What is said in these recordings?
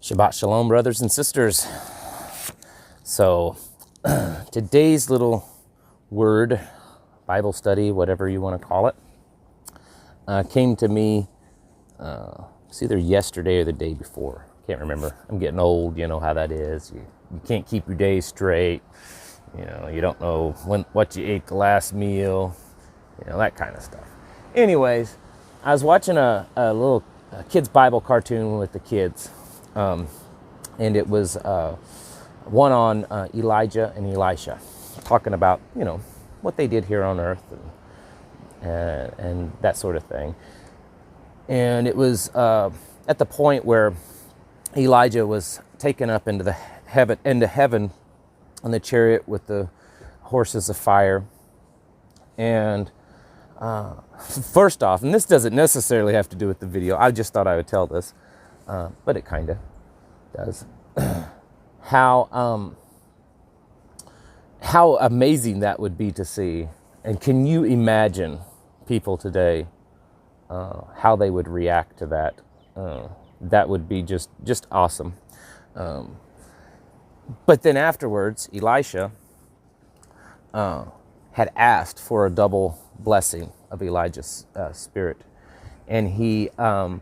Shabbat Shalom, brothers and sisters. So, today's little word, Bible study, whatever you want to call it, came to me, it's either yesterday or the day before. Can't remember. I'm getting old, you know how that is. You can't keep your days straight. You know, you don't know what you ate the last meal, you know, that kind of stuff. Anyways, I was watching a little kid's Bible cartoon with the kids. And it was one on Elijah and Elisha, talking about, you know, what they did here on earth and that sort of thing. And it was at the point where Elijah was taken up into heaven on the chariot with the horses of fire. And first off, and this doesn't necessarily have to do with the video, I just thought I would tell this, but it kind of does. How amazing that would be to see. And can you imagine people today, how they would react to that? That would be just awesome. But then afterwards, Elisha had asked for a double blessing of Elijah's spirit. And he, I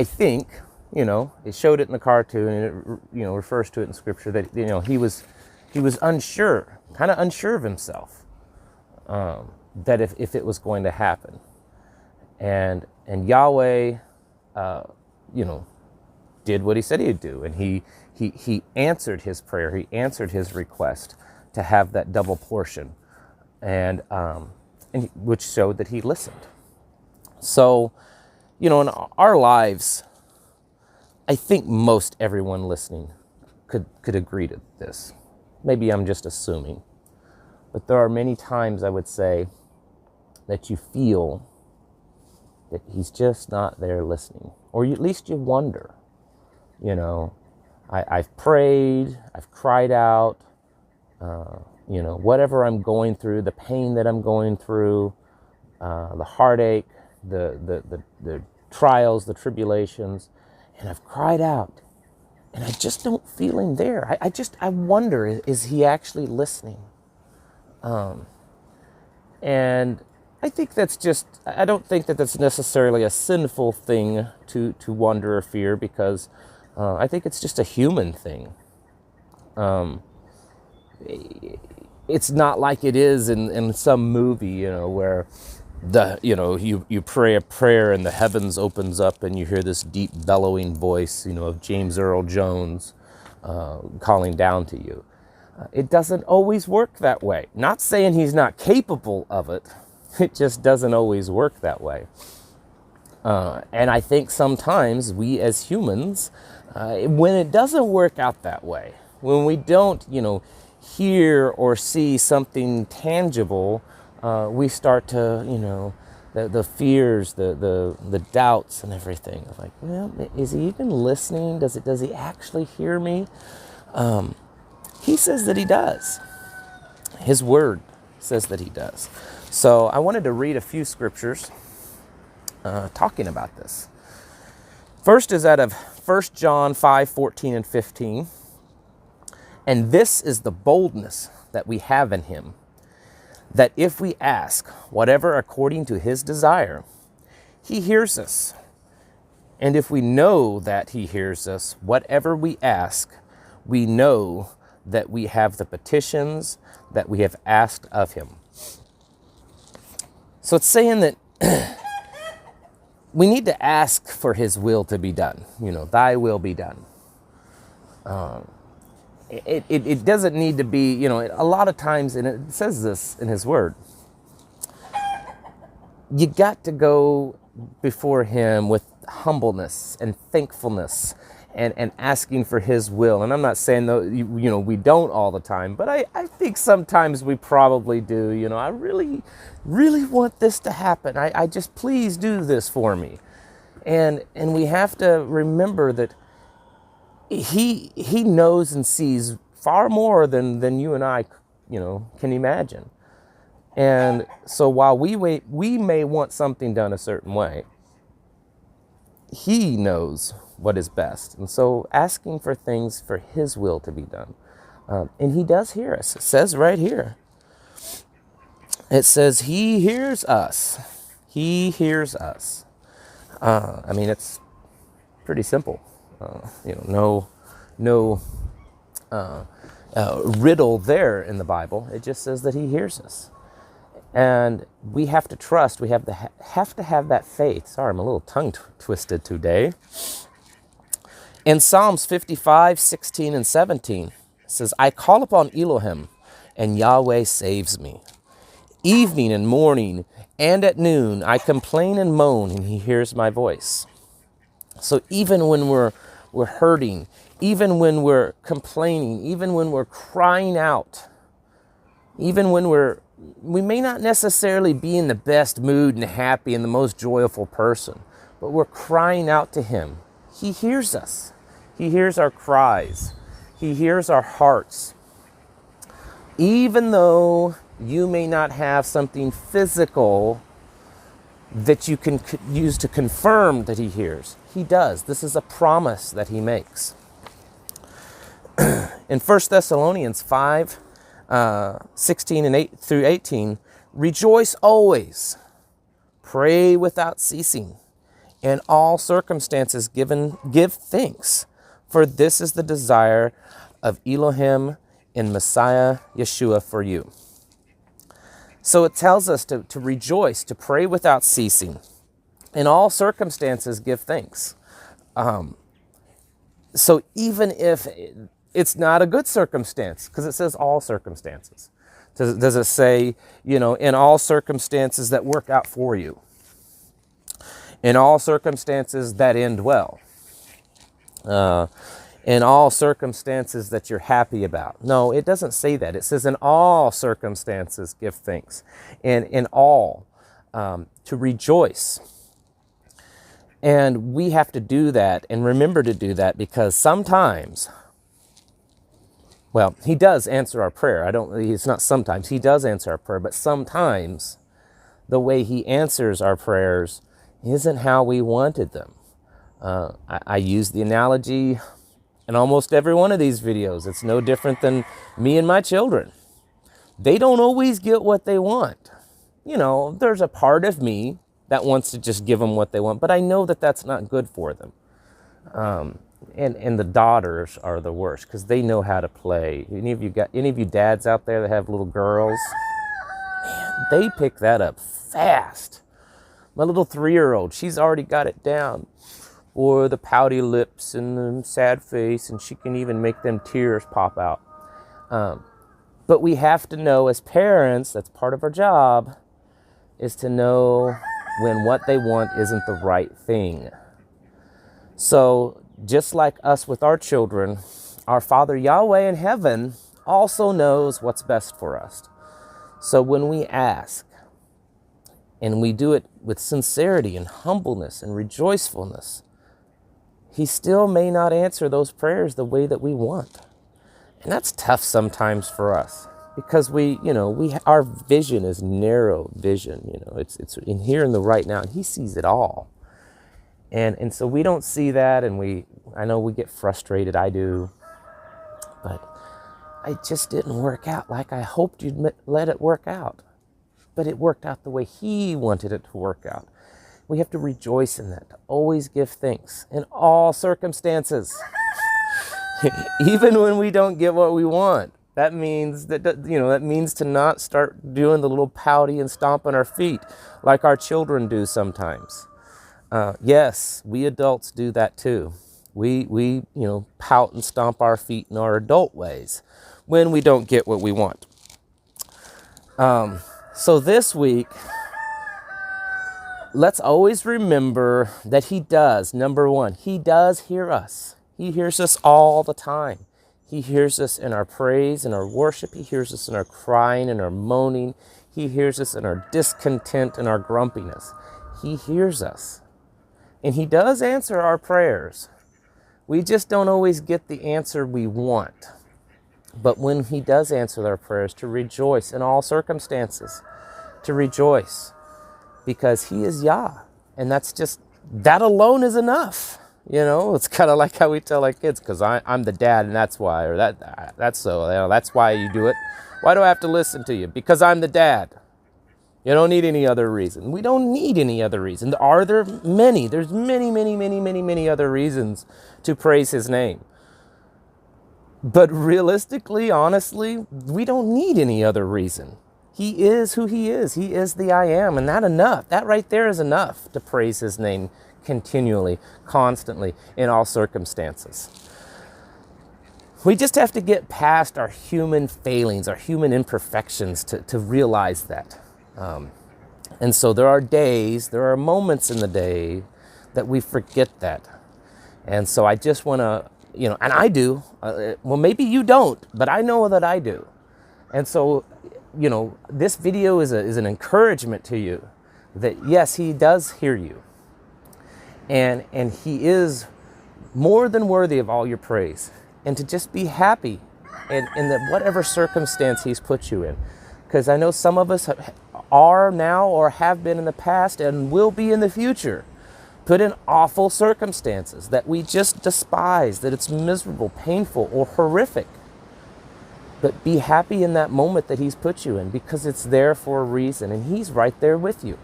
think, you know, it showed it in the cartoon, and it, you know, refers to it in scripture that, you know, he was unsure, kind of unsure of himself, that if it was going to happen. And Yahweh, you know, did what he said he'd do. And he answered his prayer. He answered his request to have that double portion, and which showed that he listened. So, you know, in our lives, I think most everyone listening could agree to this. Maybe I'm just assuming. But there are many times, I would say, that you feel that he's just not there listening. Or at least you wonder, you know, I've prayed, I've cried out, you know, whatever I'm going through, the pain that I'm going through, the heartache, the trials, the tribulations, and I've cried out, and I just don't feel him there. I wonder, is he actually listening? And I think that's I don't think that that's necessarily a sinful thing to wonder or fear, because I think it's just a human thing. It's not like it is in some movie, you know, where you pray a prayer and the heavens opens up and you hear this deep bellowing voice, you know, of James Earl Jones calling down to you. It doesn't always work that way. Not saying he's not capable of it. It just doesn't always work that way. And I think sometimes we as humans, when it doesn't work out that way, when we don't, you know, hear or see something tangible, we start to, you know, the fears, the doubts and everything. Like, well, is he even listening? Does he actually hear me? He says that he does. His word says that he does. So I wanted to read a few scriptures talking about this. First is out of 1 John 5:14 and 15. And this is the boldness that we have in him, that if we ask whatever according to his desire, he hears us. And if we know that he hears us, whatever we ask, we know that we have the petitions that we have asked of him. So it's saying that we need to ask for his will to be done. You know, thy will be done. It doesn't need to be, you know, a lot of times, and it says this in his word, you got to go before him with humbleness and thankfulness and asking for his will. And I'm not saying, though, you know, we don't all the time, but I think sometimes we probably do. You know, I really, really want this to happen. I just, please do this for me. And we have to remember that he knows and sees far more than you and I, you know, can imagine. And so while we may want something done a certain way, he knows what is best. And so asking for things for his will to be done. And he does hear us. It says right here. It says he hears us. He hears us. I mean, it's pretty simple. No riddle there in the Bible. It just says that he hears us. And we have to trust. We have to have that faith. Sorry, I'm a little tongue twisted today. In Psalms 55, 16, and 17, it says, I call upon Elohim, and Yahweh saves me. Evening and morning and at noon, I complain and moan, and he hears my voice. So even when we're hurting, even when we're complaining, even when we're crying out, even when we may not necessarily be in the best mood and happy and the most joyful person, but we're crying out to him. He hears us. He hears our cries. He hears our hearts. Even though you may not have something physical that you can use to confirm that he hears, he does. This is a promise that he makes. In 1 Thessalonians 5, 16 and 8 through 18, rejoice always, pray without ceasing, in all circumstances give thanks, for this is the desire of Elohim in Messiah Yeshua for you. So it tells us to rejoice, to pray without ceasing. In all circumstances, give thanks. So even if it's not a good circumstance, because it says all circumstances. Does it say, in all circumstances that work out for you? In all circumstances that end well? In all circumstances that you're happy about? No, it doesn't say that. It says in all circumstances give thanks. And in all, to rejoice. And we have to do that and remember to do that, because sometimes, well, he does answer our prayer. It's not sometimes. He does answer our prayer, but sometimes the way he answers our prayers isn't how we wanted them. I use the analogy in almost every one of these videos. It's no different than me and my children. They don't always get what they want. There's a part of me that wants to just give them what they want, but I know that that's not good for them. And the daughters are the worst, because they know how to play. Any of you dads out there that have little girls? Man, they pick that up fast. My little 3-year-old, she's already got it down. Or the pouty lips and the sad face, and she can even make them tears pop out. But we have to know as parents, that's part of our job, is to know when what they want isn't the right thing. So just like us with our children, our Father Yahweh in heaven also knows what's best for us. So when we ask, and we do it with sincerity and humbleness and rejoicefulness, he still may not answer those prayers the way that we want. And that's tough sometimes for us, because our vision is narrow vision. It's in here in the right now, and he sees it all. And so we don't see that, and I know we get frustrated. I do. But it just didn't work out like I hoped you'd let it work out. But it worked out the way he wanted it to work out. We have to rejoice in that, to always give thanks in all circumstances. Even when we don't get what we want. That means that means to not start doing the little pouty and stomping our feet like our children do sometimes. Yes, we adults do that too. We pout and stomp our feet in our adult ways when we don't get what we want. So this week, let's always remember that he does. Number one, he does hear us. He hears us all the time. He hears us in our praise and our worship. He hears us in our crying and our moaning. He hears us in our discontent and our grumpiness. He hears us. And he does answer our prayers. We just don't always get the answer we want. But when he does answer our prayers, to rejoice in all circumstances. To rejoice. Because he is Yah. And that alone is enough. You know, it's kind of like how we tell our kids, because I'm the dad and that's why, or that's so, you know, that's why you do it. Why do I have to listen to you? Because I'm the dad. You don't need any other reason. We don't need any other reason. Are there many? There's many, many, many, many, many other reasons to praise his name. But realistically, honestly, we don't need any other reason. He is who he is. He is the I am. And that right there is enough to praise his name continually, constantly, in all circumstances. We just have to get past our human failings, our human imperfections to realize that. And so there are moments in the day that we forget that. And so I just want to, and I do, well, maybe you don't, but I know that I do. And so, this video is an encouragement to you that yes, he does hear you. And he is more than worthy of all your praise. And to just be happy in that whatever circumstance he's put you in. Because I know some of us are now or have been in the past and will be in the future put in awful circumstances that we just despise, that it's miserable, painful, or horrific. But be happy in that moment that he's put you in, because it's there for a reason and he's right there with you.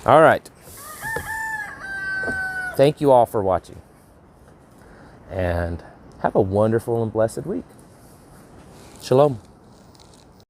All right. Thank you all for watching. And have a wonderful and blessed week. Shalom.